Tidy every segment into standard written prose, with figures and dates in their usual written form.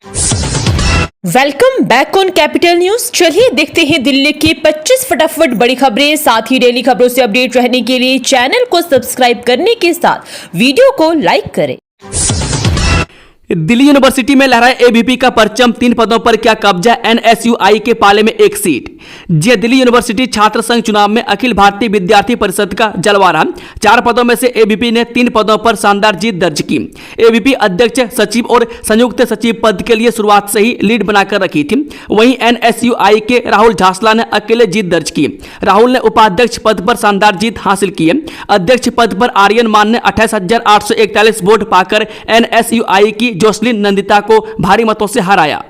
Welcome back on capital news. चलिए देखते हैं दिल्ली की 25 फटाफट बड़ी खबरें। साथ ही डेली खबरों से अपडेट रहने के लिए चैनल को सब्सक्राइब करने के साथ वीडियो को लाइक करें। दिल्ली यूनिवर्सिटी में लहराए एबीपी का परचम, 3 पदों पर क्या कब्जा, एनएसयूआई के पाले में 1 सीट। जी, दिल्ली यूनिवर्सिटी छात्र संघ चुनाव में अखिल भारतीय विद्यार्थी परिषद का जलवा रहा। 4 पदों में से एबीपी ने 3 पदों पर शानदार जीत दर्ज की। एबीपी अध्यक्ष, सचिव और संयुक्त सचिव पद के लिए शुरुआत से ही लीड बनाकर रखी थी। वहीं एनएसयूआई के राहुल झासला ने अकेले जीत दर्ज की। राहुल ने उपाध्यक्ष पद पर शानदार जीत हासिल की है। अध्यक्ष पद पर आर्यन मान ने 28,841 वोट पाकर एनएसयूआई की जोसलिन नंदिता को भारी मतों से हराया।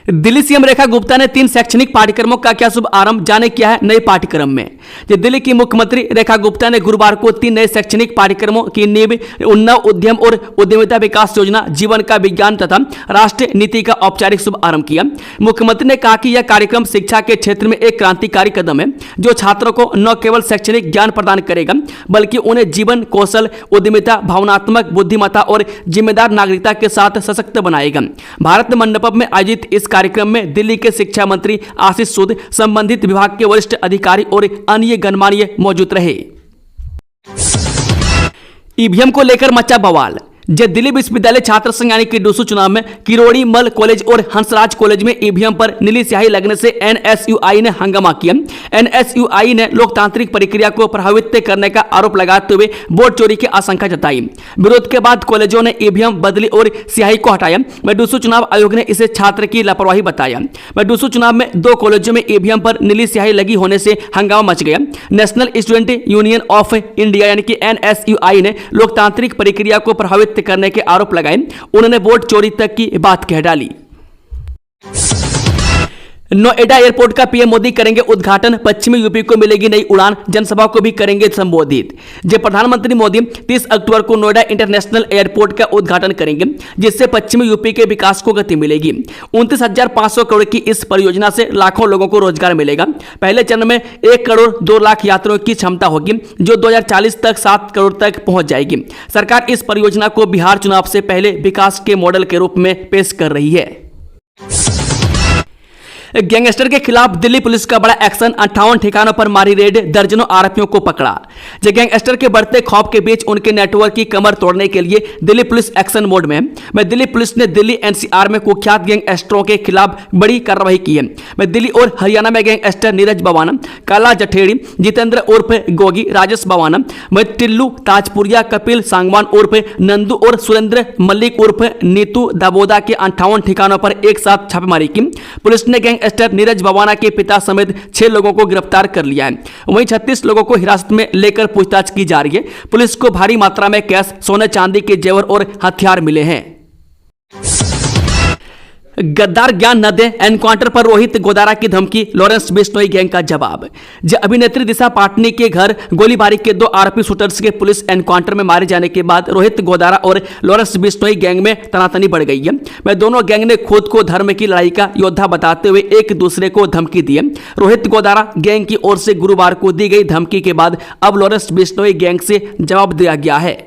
दिल्ली सीएम रेखा गुप्ता ने 3 शैक्षणिक पाठ्यक्रमों का किया शुभ आरंभ, जाने क्या है नए पाठ्यक्रम में। दिल्ली की मुख्यमंत्री रेखा गुप्ता ने गुरुवार को 3 नए शैक्षणिक पाठ्यक्रमों की नींव, उन्नव उद्यम और उद्यमिता विकास योजना, जीवन का विज्ञान तथा राष्ट्रीय नीति का औपचारिक शुभ आरंभ किया। मुख्यमंत्री ने कहा कि यह कार्यक्रम शिक्षा के क्षेत्र में एक क्रांतिकारी कदम है, जो छात्रों को न केवल शैक्षणिक ज्ञान प्रदान करेगा बल्कि उन्हें जीवन कौशल, उद्यमिता, भावनात्मक बुद्धिमत्ता और जिम्मेदार नागरिकता के साथ सशक्त बनाएगा। भारत मंडपम में आयोजित इस कार्यक्रम में दिल्ली के शिक्षा मंत्री आशीष सूद, संबंधित विभाग के वरिष्ठ अधिकारी और अन्य गणमान्य मौजूद रहे। ईवीएम को लेकर मचा बवाल। दिल्ली विश्वविद्यालय छात्र संघ यानी कि डूसू चुनाव में किरोड़ी मल कॉलेज और हंसराज कॉलेज में ईवीएम पर नीली स्याही लगने से एनएसयूआई ने हंगामा किया। एनएसयूआई ने लोकतांत्रिक प्रक्रिया को प्रभावित करने का आरोप लगाते हुए वोट चोरी की आशंका जताई। विरोध के बाद कॉलेजों ने ईवीएम बदली और स्याही को हटाया। डूसू चुनाव आयोग ने इसे छात्र की लापरवाही बताया। डूसू चुनाव में 2 कॉलेजों में ईवीएम पर नीली स्याही लगी होने से हंगामा मच गया। National student union of India यानी कि एनएसयूआई ने लोकतांत्रिक प्रक्रिया को प्रभावित करने के आरोप लगाए। उन्होंने वोट चोरी तक की बात कह डाली। नोएडा एयरपोर्ट का पीएम मोदी करेंगे उद्घाटन, पश्चिमी यूपी को मिलेगी नई उड़ान, जनसभा को भी करेंगे संबोधित। प्रधानमंत्री मोदी 30 अक्टूबर को नोएडा इंटरनेशनल एयरपोर्ट का उद्घाटन करेंगे, जिससे पश्चिमी यूपी के विकास को गति मिलेगी। 29,500 करोड़ की इस परियोजना से लाखों लोगों को रोजगार मिलेगा। पहले चरण में 1 करोड़ 2 लाख यात्रियों की क्षमता होगी, जो 2040 तक 7 करोड़ तक पहुंच जाएगी। सरकार इस परियोजना को बिहार चुनाव से पहले विकास के मॉडल के रूप में पेश कर रही है। गैंगस्टर के खिलाफ दिल्ली पुलिस का बड़ा एक्शन, 58 ठिकानों पर मारी रेड, दर्जनों आरोपियों को पकड़ा। गैंगस्टर के बढ़ते खौफ के बीच उनके नेटवर्क की कमर तोड़ने के लिए दिल्ली पुलिस एक्शन मोड में है। दिल्ली पुलिस ने दिल्ली एनसीआर में कुख्यात गैंगस्टरों के खिलाफ बड़ी कार्रवाई की है। दिल्ली और हरियाणा में गैंगस्टर नीरज बवाना, काला जठेड़ी, जितेंद्र उर्फ गोगी, राजेश बवाना, टिल्लू ताजपुरिया, कपिल सांगवान उर्फ नंदू और सुरेंद्र मल्लिक उर्फ नीतू दाबोदा के 58 ठिकानों पर एक साथ छापेमारी की। पुलिस ने गैंगस्टर नीरज बवाना के पिता समेत 6 लोगों को गिरफ्तार कर लिया है। वहीं 36 लोगों को हिरासत में लेकर पूछताछ की जा रही है। पुलिस को भारी मात्रा में कैश, सोने चांदी के जेवर और हथियार मिले हैं। गद्दार ज्ञान न दे, एनकाउंटर पर रोहित गोदारा की धमकी, लॉरेंस बिश्नोई गैंग का जवाब। अभिनेत्री दिशा पाटनी के घर गोलीबारी के 2 आरोपी शूटर्स के पुलिस एनकाउंटर में मारे जाने के बाद रोहित गोदारा और लॉरेंस बिश्नोई गैंग में तनातनी बढ़ गई है। दोनों गैंग ने खुद को धर्म की लड़ाई का योद्धा बताते हुए एक दूसरे को धमकी दी है। रोहित गोदारा गैंग की ओर से गुरुवार को दी गई धमकी के बाद अब लॉरेंस बिश्नोई गैंग से जवाब दिया गया है।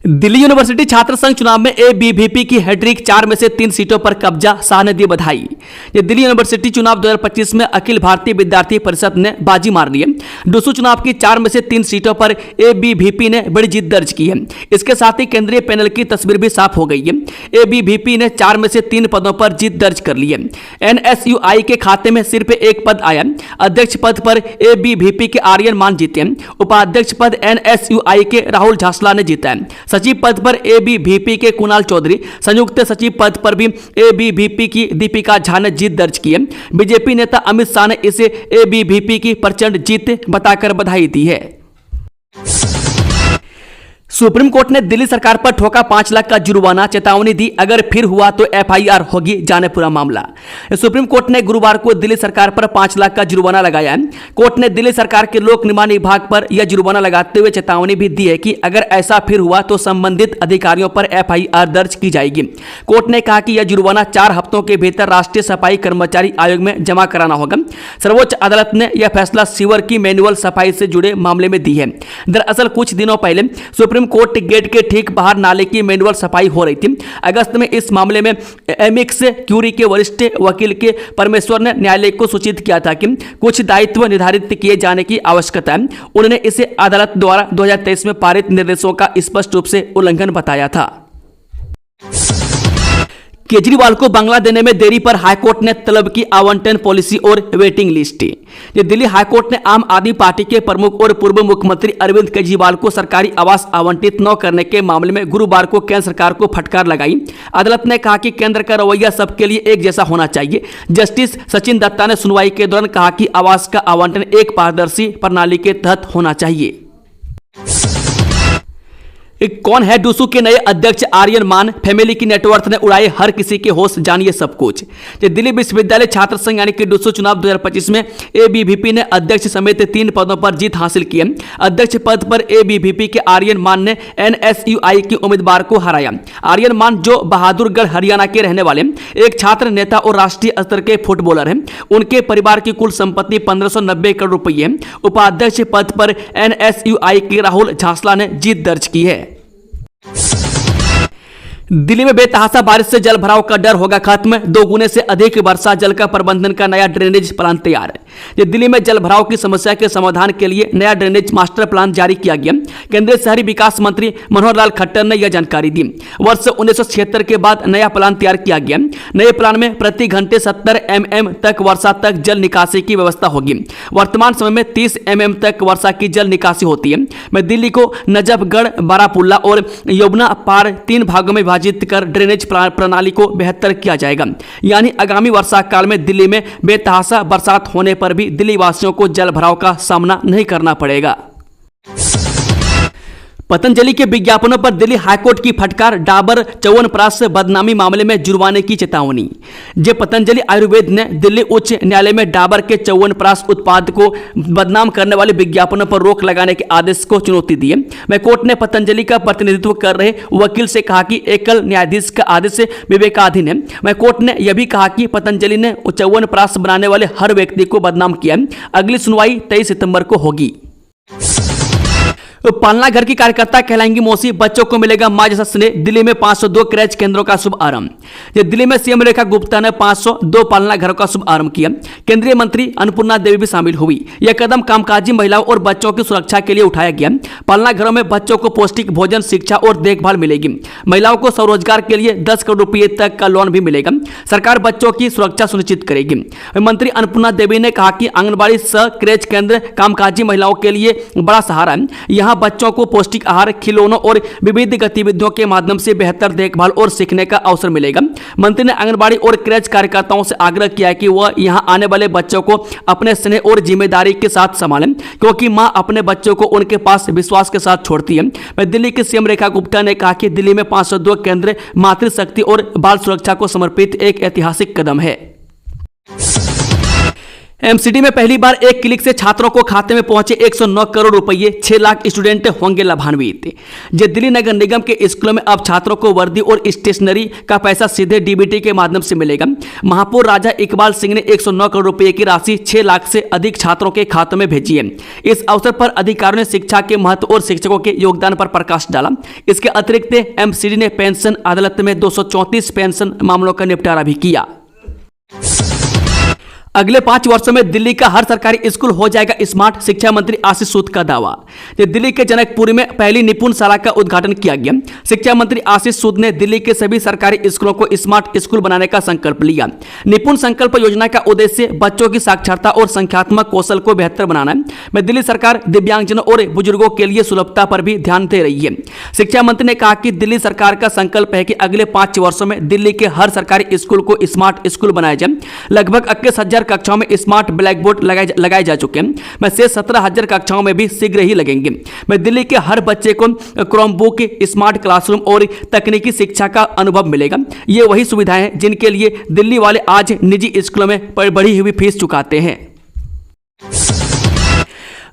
दिल्ली यूनिवर्सिटी छात्र संघ चुनाव में एबीवीपी की हैट्रिक, 4 में से 3 सीटों पर कब्जा, शाह ने दी बधाई। दिल्ली यूनिवर्सिटी चुनाव 2025 में अखिल भारतीय विद्यार्थी परिषद ने बाजी मार ली है। डूसू चुनाव की 4 में से 3 सीटों पर एबीवीपी ने बड़ी जीत दर्ज की है। इसके साथ ही केंद्रीय पैनल की तस्वीर भी साफ हो गई है। एबीवीपी ने 4 में से 3 पदों पर जीत दर्ज कर ली है। एनएसयूआई के खाते में सिर्फ 1 पद आया। अध्यक्ष पद पर एबीवीपी के आर्यन मान जीते हैं। उपाध्यक्ष पद एनएसयूआई के राहुल झासला ने जीता है। सचिव पद पर एबीवीपी के कुणाल चौधरी, संयुक्त सचिव पद पर भी एबीवीपी की दीपिका झा ने जीत दर्ज की है। बीजेपी नेता अमित शाह ने इसे एबीवीपी की प्रचंड जीत बताकर बधाई दी है। सुप्रीम कोर्ट ने दिल्ली सरकार पर ठोका 5 लाख का जुर्माना, चेतावनी दी अगर फिर हुआ तो एफआईआर होगी, जाने पूरा मामला। सुप्रीम कोर्ट ने गुरुवार को दिल्ली सरकार पर 5 लाख का जुर्माना लगाया है। कोर्ट ने दिल्ली सरकार के लोक निर्माण विभाग पर यह जुर्माना लगाते हुए चेतावनी भी दी है कि अगर ऐसा फिर हुआ तो संबंधित अधिकारियों पर एफआईआर दर्ज की जाएगी। कोर्ट ने कहा कि यह जुर्माना 4 हफ्तों के भीतर राष्ट्रीय सफाई कर्मचारी आयोग में जमा कराना होगा। सर्वोच्च अदालत ने यह फैसला सीवर की मैनुअल सफाई से जुड़े मामले में दी है। दरअसल कुछ दिनों पहले सुप्रीम सुप्रीम कोर्ट गेट के ठीक बाहर नाले की मैनुअल सफाई हो रही थी। अगस्त में इस मामले में एमिक्स क्यूरी के वरिष्ठ वकील के परमेश्वर ने न्यायालय को सूचित किया था कि कुछ दायित्व निर्धारित किए जाने की आवश्यकता है। उन्होंने इसे अदालत द्वारा 2023 में पारित निर्देशों का स्पष्ट रूप से उल्लंघन बताया था। केजरीवाल को बंगला देने में देरी पर हाईकोर्ट ने तलब की आवंटन पॉलिसी और वेटिंग लिस्ट। दिल्ली हाईकोर्ट ने आम आदमी पार्टी के प्रमुख और पूर्व मुख्यमंत्री अरविंद केजरीवाल को सरकारी आवास आवंटित न करने के मामले में गुरुवार को केंद्र सरकार को फटकार लगाई। अदालत ने कहा कि केंद्र का रवैया सबके लिए एक जैसा होना चाहिए। जस्टिस सचिन दत्ता ने सुनवाई के दौरान कहा कि आवास का आवंटन एक पारदर्शी प्रणाली के तहत होना चाहिए। कौन है डूसू के नए अध्यक्ष? आर्यन मान फैमिली की नेटवर्थ ने उड़ाए हर किसी के होश, जानिए सब कुछ। दिल्ली विश्वविद्यालय छात्र संघ यानी कि डूसू चुनाव 2025 में एबीवीपी ने अध्यक्ष समेत 3 पदों पर जीत हासिल की है। अध्यक्ष पद पर एबीवीपी के आर्यन मान ने एनएसयूआई की उम्मीदवार को हराया। आर्यन मान, जो बहादुरगढ़ हरियाणा के रहने वाले एक छात्र नेता और राष्ट्रीय स्तर के फुटबॉलर हैं, उनके परिवार की कुल संपत्ति 1590 करोड़ रुपये है। उपाध्यक्ष पद पर एनएसयूआई के राहुल झांसला ने जीत दर्ज की है। दिल्ली में बेतहाशा बारिश से जल भराव का डर होगा खत्म। 2 गुने से अधिक वर्षा जल का प्रबंधन का नया ड्रेनेज प्लान तैयार है। दिल्ली में जल भराव की समस्या के समाधान के लिए नया ड्रेनेज मास्टर प्लान जारी किया गया। केंद्रीय शहरी विकास मंत्री मनोहर लाल खट्टर ने यह जानकारी दी। वर्ष 1976 के बाद नया प्लान तैयार किया गया। नए प्लान में प्रति घंटे 70 mm तक वर्षा तक जल निकासी की व्यवस्था होगी। वर्तमान समय में 30 mm तक वर्षा की जल निकासी होती है। मैं दिल्ली को नजफगढ़, बारापुल्ला और यमुना पार 3 भागों में विभाजित कर ड्रेनेज प्रणाली को बेहतर किया जाएगा। यानी आगामी वर्षा काल में दिल्ली में बेतहाशा बरसात होने पर भी दिल्ली वासियों को जल भराव का सामना नहीं करना पड़ेगा। पतंजलि के विज्ञापनों पर दिल्ली हाईकोर्ट की फटकार। डाबर च्यवनप्राश से बदनामी मामले में जुर्माने की चेतावनी। जब पतंजलि आयुर्वेद ने दिल्ली उच्च न्यायालय में डाबर के च्यवनप्राश उत्पाद को बदनाम करने वाले विज्ञापनों पर रोक लगाने के आदेश को चुनौती दी है। मैं कोर्ट ने पतंजलि का प्रतिनिधित्व कर रहे वकील से कहा कि एकल न्यायाधीश का आदेश विवेकाधीन है। मैं कोर्ट ने यह भी कहा कि पतंजलि ने च्यवनप्राश बनाने वाले हर व्यक्ति को बदनाम किया। अगली सुनवाई 23 सितंबर को होगी। पालना घर की कार्यकर्ता कहलाएंगी मौसी, बच्चों को मिलेगा मां जैसा स्नेह। दिल्ली में 502 क्रैच केंद्रों का शुभ आरंभ। दिल्ली में सीएम रेखा गुप्ता ने 502 पालना घरों का शुभ आरंभ किया। केंद्रीय मंत्री अन्नपूर्णा देवी भी शामिल हुई। यह कदम कामकाजी महिलाओं और बच्चों की सुरक्षा के लिए उठाया गया। पालना घरों में बच्चों को पौष्टिक भोजन, शिक्षा और देखभाल मिलेगी। महिलाओं को स्वरोजगार के लिए 10 करोड़ रुपये तक का लोन भी मिलेगा। सरकार बच्चों की सुरक्षा सुनिश्चित करेगी। मंत्री अन्नपूर्णा देवी ने कहा कि आंगनबाड़ी सह क्रैच केंद्र कामकाजी महिलाओं के लिए बड़ा सहारा है। यहाँ बच्चों को पौष्टिक आहार, खिलौनों और विविध गतिविधियों के माध्यम से बेहतर देखभाल और सीखने का अवसर मिलेगा। मंत्री ने आंगनबाड़ी और क्रैच कार्यकर्ताओं से आग्रह किया कि वह यहां आने वाले बच्चों को अपने स्नेह और जिम्मेदारी के साथ संभालें, क्योंकि मां अपने बच्चों को उनके पास विश्वास के साथ छोड़ती है। मैं दिल्ली की सीएम रेखा गुप्ता ने कहा कि दिल्ली में 502 केंद्र मातृशक्ति और बाल सुरक्षा को समर्पित एक ऐतिहासिक कदम है। एमसीडी में पहली बार एक क्लिक से छात्रों को खाते में पहुंचे 109 करोड़ रुपए। 6 लाख स्टूडेंट होंगे लाभान्वित। दिल्ली नगर निगम के स्कूलों में अब छात्रों को वर्दी और स्टेशनरी का पैसा सीधे डीबीटी के माध्यम से मिलेगा। महापौर राजा इकबाल सिंह ने 109 करोड़ रुपए की राशि 6 लाख से अधिक छात्रों के खातों में भेजी है। इस अवसर पर अधिकारियों ने शिक्षा के महत्व और शिक्षकों के योगदान पर प्रकाश डाला। इसके अतिरिक्त एमसीडी ने पेंशन अदालत में 234 पेंशन मामलों का निपटारा भी किया। अगले 5 वर्षों में दिल्ली का हर सरकारी स्कूल हो जाएगा स्मार्ट। शिक्षा मंत्री आशीष सूद का दावा। दिल्ली के जनकपुरी में पहली निपुण शाला का उद्घाटन किया गया। शिक्षा मंत्री आशीष सूद ने दिल्ली के सभी सरकारी स्कूलों को स्मार्ट स्कूल बनाने का संकल्प लिया। निपुण संकल्प योजना का उद्देश्य बच्चों की साक्षरता और संख्यात्मक कौशल को बेहतर बनाना है। मैं दिल्ली सरकार दिव्यांगजनों और बुजुर्गों के लिए सुलभता पर भी ध्यान दे रही है। शिक्षा मंत्री ने कहा कि दिल्ली सरकार का संकल्प है कि अगले 5 वर्षों में दिल्ली के हर सरकारी स्कूल को स्मार्ट स्कूल बनाया जाए। लगभग 21,000 कक्षाओं में स्मार्ट ब्लैक बोर्ड लगाए जा चुके हैं। मैं से 17,000 कक्षाओं में भी शीघ्र ही लगेंगे। मैं दिल्ली के हर बच्चे को क्रोमबुक, स्मार्ट क्लासरूम और तकनीकी शिक्षा का अनुभव मिलेगा। ये वही सुविधाएं हैं जिनके लिए दिल्ली वाले आज निजी स्कूलों में बढ़ी हुई फीस चुकाते हैं।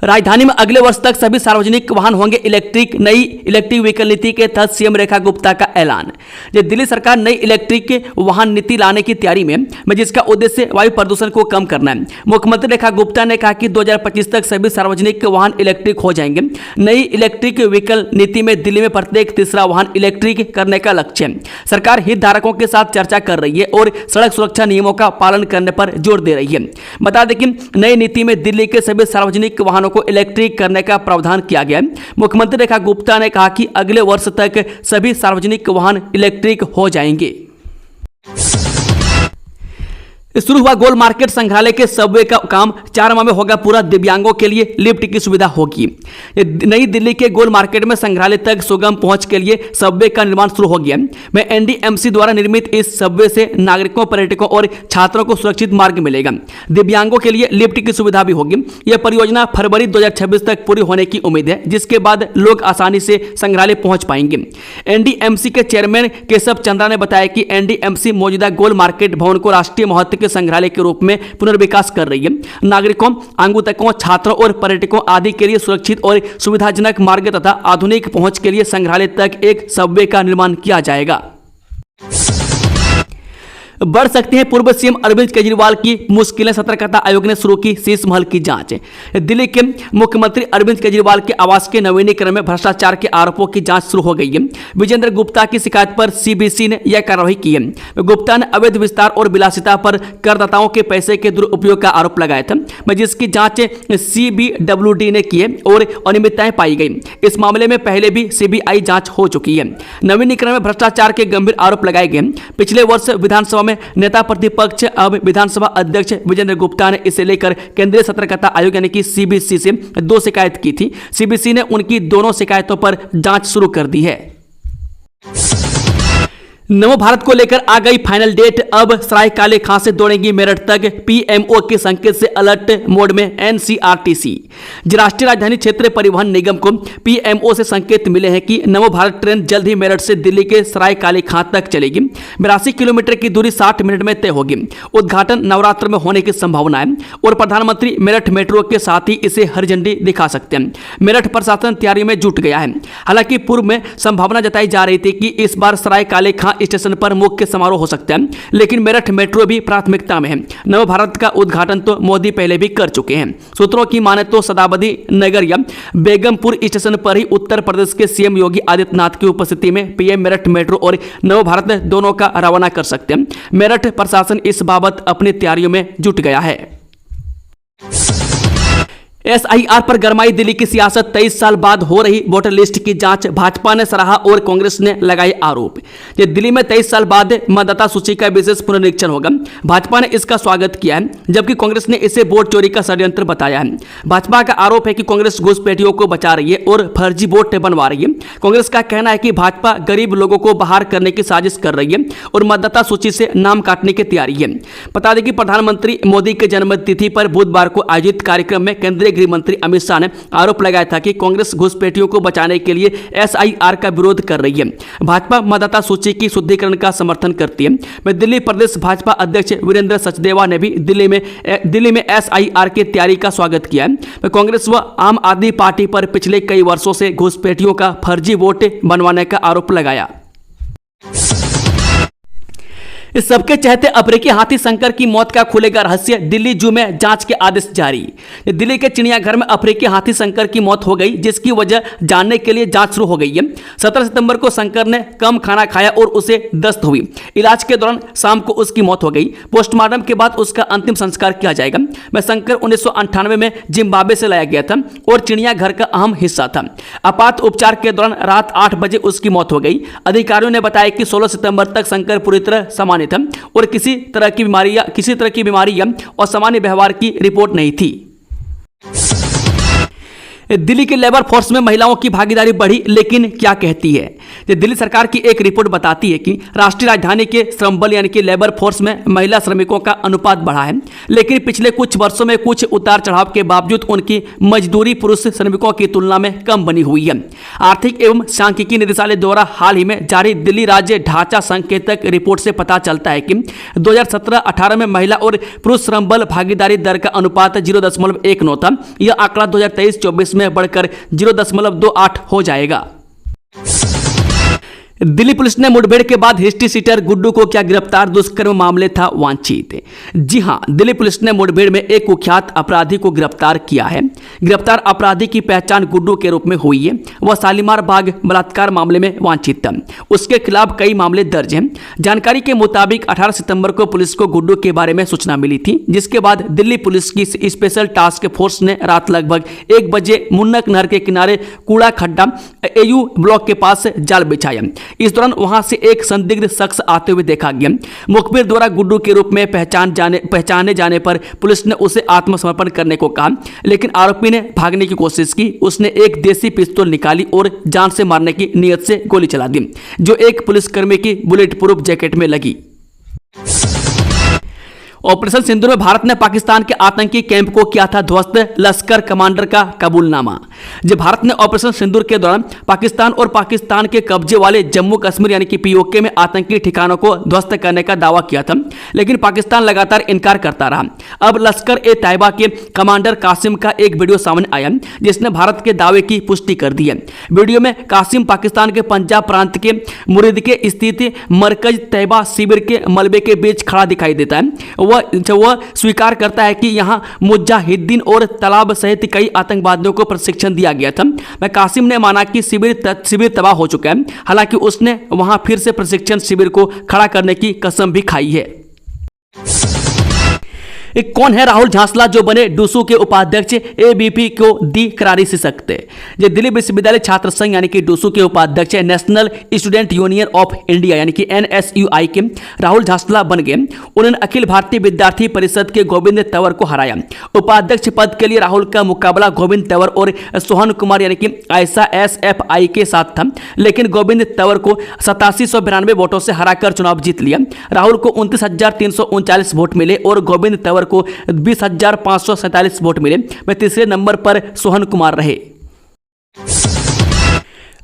राजधानी में अगले वर्ष तक सभी सार्वजनिक वाहन होंगे इलेक्ट्रिक। नई इलेक्ट्रिक व्हीकल नीति के तहत सीएम रेखा गुप्ता का ऐलान। दिल्ली सरकार नई इलेक्ट्रिक वाहन नीति लाने की तैयारी में जिसका उद्देश्य वायु प्रदूषण को कम करना है। मुख्यमंत्री रेखा गुप्ता ने कहा कि 2025 तक सभी सार्वजनिक वाहन इलेक्ट्रिक हो जाएंगे। नई इलेक्ट्रिक व्हीकल नीति में दिल्ली में प्रत्येक तीसरा वाहन इलेक्ट्रिक करने का लक्ष्य है। सरकार हितधारकों के साथ चर्चा कर रही है और सड़क सुरक्षा नियमों का पालन करने पर जोर दे रही है। बता दें कि नई नीति में दिल्ली के सभी सार्वजनिक वाहनों को इलेक्ट्रिक करने का प्रावधान किया गया है। मुख्यमंत्री रेखा गुप्ता ने कहा कि अगले वर्ष तक सभी सार्वजनिक वाहन इलेक्ट्रिक हो जाएंगे। शुरू हुआ गोल मार्केट संग्रहालय के सबवे का काम 4 माह में होगा पूरा। दिव्यांगों के लिए लिफ्ट की सुविधा होगी। नई दिल्ली के गोल मार्केट में संग्रहालय तक सुगम पहुंच के लिए सबवे का निर्माण शुरू हो गया है। एनडीएमसी द्वारा निर्मित इस सबवे से नागरिकों, पर्यटकों और छात्रों को सुरक्षित मार्ग मिलेगा। दिव्यांगों के लिए लिफ्ट की सुविधा भी होगी। यह परियोजना फरवरी 2026 तक पूरी होने की उम्मीद है, जिसके बाद लोग आसानी से संग्रहालय पहुंच पाएंगे। एनडीएमसी के चेयरमैन केशव चंद्रा ने बताया कि एनडीएमसी मौजूदा गोल मार्केट भवन को राष्ट्रीय महत्व के संग्रहालय के रूप में पुनर्विकास कर रही है। नागरिकों, आगंतुकों, छात्रों और पर्यटकों आदि के लिए सुरक्षित और सुविधाजनक मार्ग तथा आधुनिक पहुंच के लिए संग्रहालय तक एक सबवे का निर्माण किया जाएगा। बढ़ सकते हैं पूर्व सीएम अरविंद केजरीवाल की मुश्किलें। सतर्कता आयोग ने शुरू की शीश महल की जांच। दिल्ली के मुख्यमंत्री अरविंद केजरीवाल के आवास के नवीनीकरण में भ्रष्टाचार के आरोपों की जांच शुरू हो गई है। विजेंद्र गुप्ता की शिकायत पर सीबीसी ने यह कार्रवाई की है। गुप्ता ने अवैध विस्तार और विलासिता पर करदाताओं के पैसे के दुरुपयोग का आरोप लगाया था, जिसकी जांच सीबीडब्ल्यूडी ने की है और अनियमितताएं पाई गई। इस मामले में पहले भी सीबीआई जांच हो चुकी है। नवीनीकरण में भ्रष्टाचार के गंभीर आरोप लगाए गए। पिछले वर्ष विधानसभा में नेता प्रतिपक्ष अब विधानसभा अध्यक्ष विजेंद्र गुप्ता ने इसे लेकर केंद्रीय सतर्कता आयोग यानी कि सीबीसी से 2 शिकायत की थी। सीबीसी ने उनकी दोनों शिकायतों पर जांच शुरू कर दी है। नमो भारत को लेकर आ गई फाइनल डेट। अब सराय काले खां से दौड़ेंगी मेरठ तक। पीएमओ के संकेत से अलर्ट मोड में एनसीआरटीसी। राष्ट्रीय राजधानी क्षेत्र परिवहन निगम को पीएमओ से संकेत मिले हैं कि नमो भारत ट्रेन जल्द ही मेरठ से दिल्ली के सराय काले खां तक चलेगी। 82 किलोमीटर की दूरी 60 मिनट में तय होगी। उद्घाटन नवरात्र में होने की संभावना है और प्रधानमंत्री मेरठ मेट्रो के साथ ही इसे हरी झंडी दिखा सकते हैं। मेरठ प्रशासन तैयारी में जुट गया है। हालांकि पूर्व में संभावना जताई जा रही थी कि इस बार सराय काले खां स्टेशन पर मुख्य समारोह हो सकता है, लेकिन मेरठ मेट्रो भी प्राथमिकता में है। नव भारत का उद्घाटन तो मोदी पहले भी कर चुके हैं। सूत्रों की माने तो सदाबदी नगर या बेगमपुर स्टेशन पर ही उत्तर प्रदेश के सीएम योगी आदित्यनाथ की उपस्थिति में पीएम मेरठ मेट्रो और नव भारत दोनों का रवाना कर सकते हैं। मेरठ प्रशासन इस बाबत अपनी तैयारियों में जुट गया है। एसआईआर पर गरमाई दिल्ली की सियासत। 23 साल बाद हो रही वोटर लिस्ट की जांच। भाजपा ने सराहा और कांग्रेस ने लगाए आरोप। ये दिल्ली में 23 साल बाद मतदाता सूची का विशेष पुनरीक्षण होगा। भाजपा ने इसका स्वागत किया है, जबकि कांग्रेस ने इसे वोट चोरी का षड्यंत्र बताया है। भाजपा का आरोप है कि कांग्रेस घुसपैठियों को बचा रही है और फर्जी वोट बनवा रही है। कांग्रेस का कहना है कि भाजपा गरीब लोगों को बाहर करने की साजिश कर रही है और मतदाता सूची से नाम काटने की तैयारी है। बता दें कि प्रधानमंत्री मोदी के जन्मतिथि पर बुधवार को आयोजित कार्यक्रम में केंद्रीय गृह मंत्री अमित शाह ने आरोप लगाया था कि कांग्रेस घुसपैठियों को बचाने के लिए एसआईआर का विरोध कर रही है। भाजपा मतदाता सूची की शुद्धिकरण का समर्थन करती है। दिल्ली प्रदेश भाजपा अध्यक्ष वीरेंद्र सचदेवा ने भी दिल्ली में एसआईआर की तैयारी का स्वागत किया है। कांग्रेस व आम आदमी पार्टी पर पिछले कई वर्षों से घुसपैठियों का फर्जी वोट बनवाने का आरोप लगाया। इस सबके चलते अफ्रीकी हाथी शंकर की मौत का खुलेगा रहस्य। दिल्ली जू में जांच के आदेश जारी। दिल्ली के चिड़ियाघर में अफ्रीकी हाथी शंकर की मौत हो गई, जिसकी वजह जानने के लिए जांच शुरू हो गई है। 17 सितंबर को शंकर ने कम खाना खाया और उसे दस्त हुई। इलाज के दौरान शाम को उसकी मौत हो गई। पोस्टमार्टम के बाद उसका अंतिम संस्कार किया जाएगा। शंकर 1998 में जिम्बाब्वे से लाया गया था और चिड़ियाघर का अहम हिस्सा था। आपात उपचार के दौरान रात 8 बजे उसकी मौत हो गई। अधिकारियों ने बताया कि 16 सितंबर तक शंकर पूरी तरह सामान्य था और किसी तरह की बीमारी या असामान्य व्यवहार की रिपोर्ट नहीं थी। दिल्ली के लेबर फोर्स में महिलाओं की भागीदारी बढ़ी, लेकिन क्या कहती है? दिल्ली सरकार की एक रिपोर्ट बताती है कि राष्ट्रीय राजधानी के श्रम बल यानी कि लेबर फोर्स में महिला श्रमिकों का अनुपात बढ़ा है, लेकिन पिछले कुछ वर्षों में कुछ उतार चढ़ाव के बावजूद उनकी मजदूरी पुरुष श्रमिकों की तुलना में कम बनी हुई है। आर्थिक एवं सांख्यिकी निदेशालय द्वारा हाल ही में जारी दिल्ली राज्य ढांचा संकेतक रिपोर्ट से पता चलता है कि 2017-18 में महिला और पुरुष श्रम बल भागीदारी दर का अनुपात 0.19 था। यह आंकड़ा 2023-24 में बढ़कर 0.28 हो जाएगा। दिल्ली पुलिस ने मुठभेड़ के बाद हिस्ट्री सीटर गुड्डू को क्या गिरफ्तार, दुष्कर्म मामले था वांछित। जी हां, दिल्ली पुलिस ने मुठभेड़ में एक कुख्यात अपराधी को गिरफ्तार किया है। गिरफ्तार अपराधी की पहचान गुड्डू के रूप में हुई है। वह शालीमार बाग बलात्कार मामले में वांछित था। उसके खिलाफ कई मामले दर्ज हैं। जानकारी के मुताबिक 18 सितंबर को पुलिस को गुड्डू के बारे में सूचना मिली थी, जिसके बाद दिल्ली पुलिस की स्पेशल टास्क फोर्स ने रात लगभग 1 बजे मुन्नक नहर के किनारे कूड़ा खड्डा AU ब्लॉक के पास जाल बिछाया। इस दौरान वहां से एक संदिग्ध शख्स आते हुए देखा गया। मुखबिर द्वारा गुड्डू के रूप में पहचाने जाने पर पुलिस ने उसे आत्मसमर्पण करने को कहा, लेकिन आरोपी ने भागने की कोशिश की। उसने एक देसी पिस्तौल निकाली और जान से मारने की नीयत से गोली चला दी, जो एक पुलिसकर्मी की बुलेट प्रूफ जैकेट में लगी। ऑपरेशन सिंदूर में भारत ने पाकिस्तान के आतंकी कैंप को किया था ध्वस्त, लश्कर कमांडर का कबूलनामा। जब भारत ने ऑपरेशन सिंदूर के दौरान पाकिस्तान और पाकिस्तान के कब्जे वाले जम्मू कश्मीर यानी कि POK में आतंकी ठिकानों को ध्वस्त करने का दावा किया था, लेकिन पाकिस्तान लगातार इनकार करता रहा। अब लश्कर-ए-तैयबा के कमांडर कासिम का एक वीडियो सामने आया, जिसने भारत के दावे की पुष्टि कर दी है। वीडियो में कासिम पाकिस्तान के पंजाब प्रांत के मुरीद के स्थित मरकज तैयबा शिविर के मलबे के बीच खड़ा दिखाई देता है। वह स्वीकार करता है कि यहां मुजाहिदीन और तलाब सहित कई आतंकवादियों को प्रशिक्षण दिया गया था। कासिम ने माना कि शिविर तबाह हो चुका है, हालांकि उसने वहां फिर से प्रशिक्षण शिविर को खड़ा करने की कसम भी खाई है। कौन है राहुल झांसला जो बने डूसू के उपाध्यक्ष, ABP को दी करारी सशक्त। जो दिल्ली विश्वविद्यालय छात्र संघ यानी कि डूसू के उपाध्यक्ष national student union of India यानी कि NSUI के राहुल झांसला बन गए। उन्होंने अखिल भारतीय विद्यार्थी परिषद के गोविंद तंवर को हराया। उपाध्यक्ष पद के लिए राहुल का मुकाबला गोविंद तंवर और सोहन कुमार यानी कि ऐसा SFI के साथ था, लेकिन गोविंद तंवर को 8792 वोटों से हराकर चुनाव जीत लिया। राहुल को 29,339 वोट मिले और गोविंद तंवर को 20,547 वोट मिले। वह तीसरे नंबर पर सोहन कुमार रहे।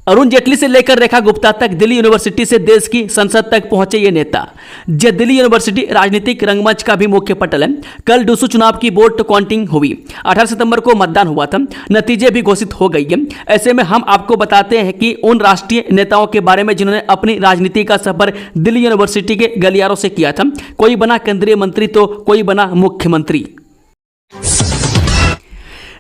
अरुण जेटली से लेकर रेखा गुप्ता तक दिल्ली यूनिवर्सिटी से देश की संसद तक पहुंचे ये नेता। दिल्ली यूनिवर्सिटी राजनीतिक रंगमंच का भी मुख्य पटल है। कल डूसू चुनाव की वोट काउंटिंग हुई। 18 सितंबर को मतदान हुआ था। नतीजे भी घोषित हो गई है। ऐसे में हम आपको बताते हैं कि उन राष्ट्रीय नेताओं के बारे में जिन्होंने अपनी राजनीति का सफर दिल्ली यूनिवर्सिटी के गलियारों से किया था। कोई बना केंद्रीय मंत्री तो कोई बना मुख्यमंत्री।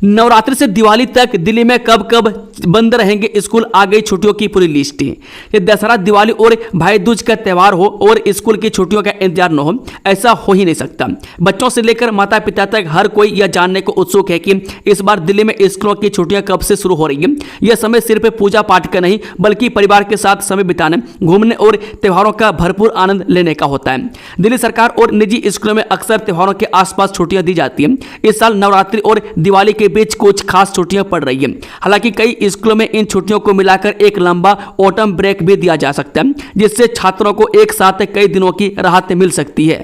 नवरात्रि से दिवाली तक दिल्ली में कब कब बंद रहेंगे स्कूल, आ गई छुट्टियों की पूरी लिस्ट। ये दशहरा, दिवाली और भाई दूज का त्यौहार हो और स्कूल की छुट्टियों का इंतजार न हो, ऐसा हो ही नहीं सकता। बच्चों से लेकर माता पिता तक हर कोई यह जानने को उत्सुक है कि इस बार दिल्ली में स्कूलों की छुट्टियां कब से शुरू हो रही है। यह समय सिर्फ पूजा पाठ का नहीं, बल्कि परिवार के साथ समय बिताने, घूमने और त्योहारों का भरपूर आनंद लेने का होता है। दिल्ली सरकार और निजी स्कूलों में अक्सर त्योहारों के आसपास छुट्टियां दी जाती हैं। इस साल नवरात्रि और दिवाली के बीच कुछ खास छुट्टियां पड़ रही हैं। हालांकि कई स्कूलों में इन छुट्टियों को मिलाकर एक लंबा ऑटम ब्रेक भी दिया जा सकता है, जिससे छात्रों को एक साथ कई दिनों की राहत मिल सकती है।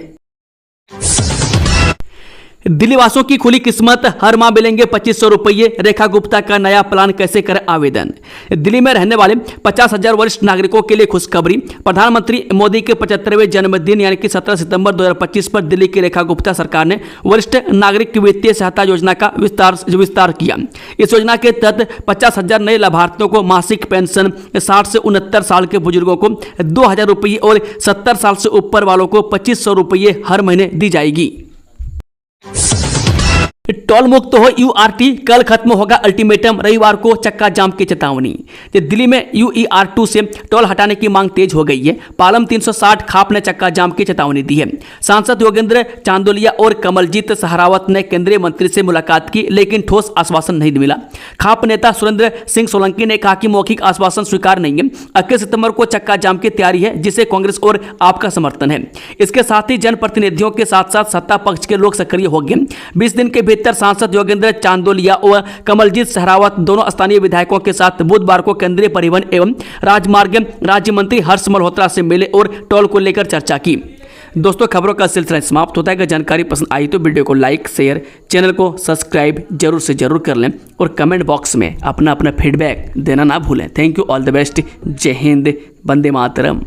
दिल्ली वासियों की खुली किस्मत, हर माह मिलेंगे 2500 रुपये। रेखा गुप्ता का नया प्लान, कैसे करें आवेदन। दिल्ली में रहने वाले 50,000 वरिष्ठ नागरिकों के लिए खुशखबरी। प्रधानमंत्री मोदी के 75वें जन्मदिन यानी कि 17 सितंबर 2025 पर दिल्ली की रेखा गुप्ता सरकार ने वरिष्ठ नागरिक वित्तीय सहायता योजना का विस्तार किया। इस योजना के तहत 50,000 नए लाभार्थियों को मासिक पेंशन, 60 से 69 साल के बुजुर्गों को 2,000 रुपये और 70 साल से ऊपर वालों को 2500 रुपये हर महीने दी जाएगी। टोल मुक्त हो URT, कल खत्म होगा अल्टीमेटम, रविवार को चक्का जाम की चेतावनी। दिल्ली में UER2 से टोल हटाने की मांग तेज हो गई है। पालम 360 खाप ने चक्का जाम की चेतावनी दी है। सांसद योगेंद्र चांदोलिया और कमलजीत सहरावत ने केंद्रीय मंत्री से मुलाकात की, लेकिन ठोस आश्वासन नहीं मिला। खाप नेता सुरेंद्र सिंह सोलंकी ने कहा कि मौखिक आश्वासन स्वीकार नहीं है। 21 सितंबर को चक्का जाम की तैयारी है, जिसे कांग्रेस और आपका समर्थन है। इसके साथ ही जनप्रतिनिधियों के साथ साथ सत्ता पक्ष के लोग सक्रिय हो गए। 20 दिन के भीतर सांसद योगेंद्र चांदोलिया और कमलजीत सहरावत दोनों स्थानीय विधायकों के साथ बुधवार को केंद्रीय परिवहन एवं राजमार्ग राज्य मंत्री हर्ष मल्होत्रा से मिले और टोल को लेकर चर्चा की। दोस्तों, खबरों का सिलसिला समाप्त होता है। अगर जानकारी पसंद आई तो वीडियो को लाइक, शेयर, चैनल को सब्सक्राइब जरूर से जरूर कर लें और कमेंट बॉक्स में अपना फीडबैक देना ना भूलें। Thank you, all the best, जय हिंद, वंदे मातरम।